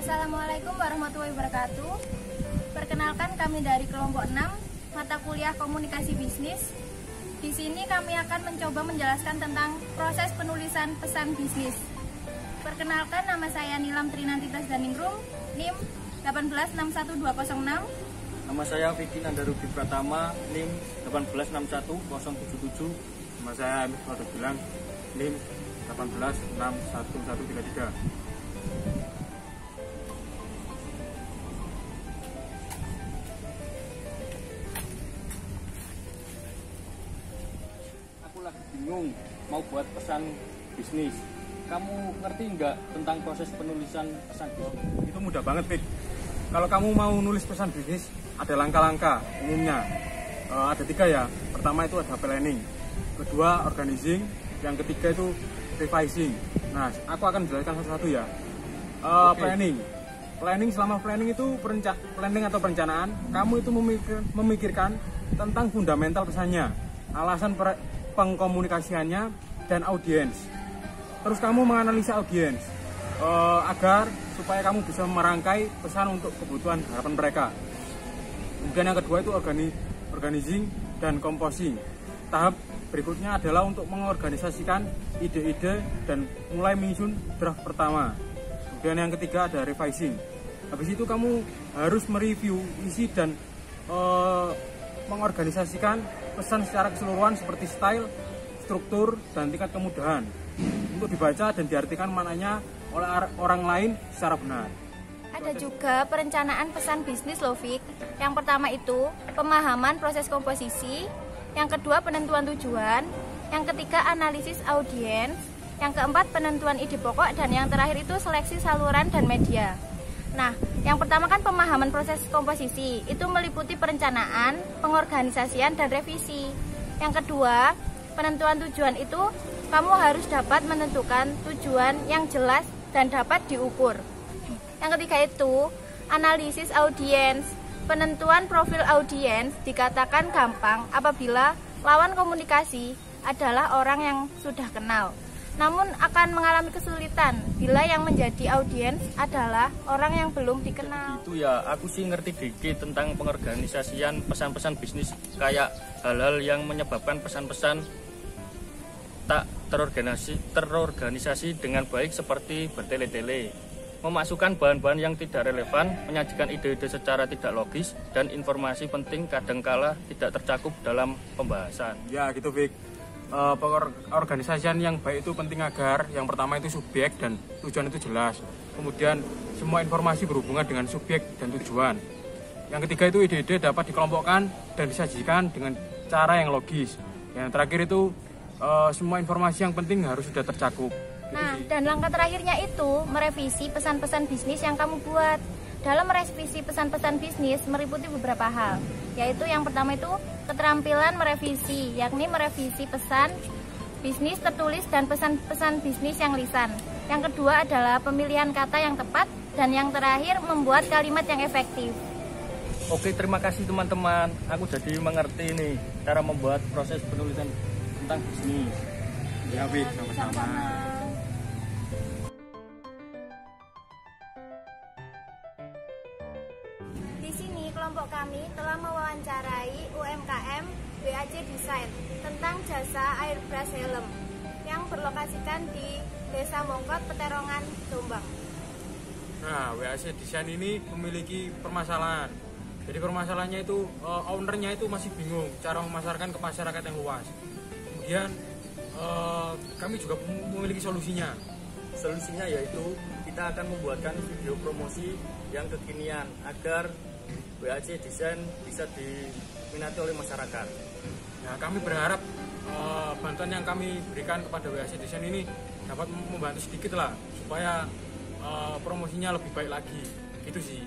Assalamualaikum warahmatullahi wabarakatuh. Perkenalkan, kami dari kelompok 6 mata kuliah Komunikasi Bisnis. Di sini kami akan mencoba menjelaskan tentang proses penulisan pesan bisnis. Perkenalkan, nama saya Nilam Trinantitas Daningrum, NIM 1861206. Nama saya Vicky Nandarugi Pratama, NIM 1861077. Nama saya Amir Bilang, NIM 1861133. Aku lagi bingung mau buat pesan bisnis. Kamu ngerti nggak tentang proses penulisan pesan bisnis? Itu mudah banget, Vic. Kalau kamu mau nulis pesan bisnis, ada langkah-langkah umumnya. Ada 3 ya. Pertama itu ada planning, kedua organizing, yang ketiga itu revising. Nah, aku akan jelaskan satu-satu ya. Planning selama planning itu planning atau perencanaan, kamu itu memikirkan tentang fundamental pesannya, alasan pengkomunikasiannya, dan audiens. Terus kamu menganalisa audiens agar supaya kamu bisa merangkai pesan untuk kebutuhan harapan mereka. Kemudian yang kedua itu organizing dan composing. Tahap berikutnya adalah untuk mengorganisasikan ide-ide dan mulai menyusun draft pertama. Kemudian yang ketiga ada revising. Habis itu kamu harus mereview isi dan mengorganisasikan pesan secara keseluruhan seperti style, struktur, dan tingkat kemudahan untuk dibaca dan diartikan maknanya oleh orang lain secara benar. Ada juga perencanaan pesan bisnis, Lovik. Yang pertama itu pemahaman proses komposisi, yang kedua penentuan tujuan, yang ketiga analisis audiens, yang keempat penentuan ide pokok, dan yang terakhir itu seleksi saluran dan media. Nah, yang pertama kan pemahaman proses komposisi, itu meliputi perencanaan, pengorganisasian, dan revisi. Yang kedua, penentuan tujuan itu kamu harus dapat menentukan tujuan yang jelas dan dapat diukur. Yang ketiga itu analisis audiens. Penentuan profil audiens dikatakan gampang apabila lawan komunikasi adalah orang yang sudah kenal, namun akan mengalami kesulitan bila yang menjadi audiens adalah orang yang belum dikenal. Itu ya, aku sih ngerti dikit tentang pengorganisasian pesan-pesan bisnis, kayak hal-hal yang menyebabkan pesan-pesan tak terorganisasi dengan baik seperti bertele-tele, memasukkan bahan-bahan yang tidak relevan, menyajikan ide-ide secara tidak logis, dan informasi penting kadangkala tidak tercakup dalam pembahasan. Ya gitu, Vic. Pengorganisasian yang baik itu penting agar yang pertama itu subjek dan tujuan itu jelas. Kemudian semua informasi berhubungan dengan subjek dan tujuan. Yang ketiga itu ide-ide dapat dikelompokkan dan disajikan dengan cara yang logis. Yang terakhir itu semua informasi yang penting harus sudah tercakup. Nah, dan langkah terakhirnya itu merevisi pesan-pesan bisnis yang kamu buat. Dalam merevisi pesan-pesan bisnis meliputi beberapa hal, yaitu yang pertama itu keterampilan merevisi, yakni merevisi pesan bisnis tertulis dan pesan-pesan bisnis yang lisan. Yang kedua adalah pemilihan kata yang tepat, dan yang terakhir membuat kalimat yang efektif. Oke, terima kasih teman-teman. Aku jadi mengerti nih cara membuat proses penulisan tentang bisnis. Ya, Wik, sama-sama. Di sini kelompok kami telah mewawancarai UMKM WAC Design tentang jasa airbrush helm yang berlokasikan di Desa Mongkot, Peterongan, Jombang. Nah, WAC Design ini memiliki permasalahan. Jadi permasalahannya itu ownernya itu masih bingung cara memasarkan ke masyarakat yang luas. Kemudian kami juga memiliki solusinya. Solusinya yaitu kita akan membuatkan video promosi yang kekinian agar WAC Design bisa diminati oleh masyarakat. Nah, kami berharap bantuan yang kami berikan kepada WAC Design ini dapat membantu sedikit lah supaya promosinya lebih baik lagi. Gitu sih.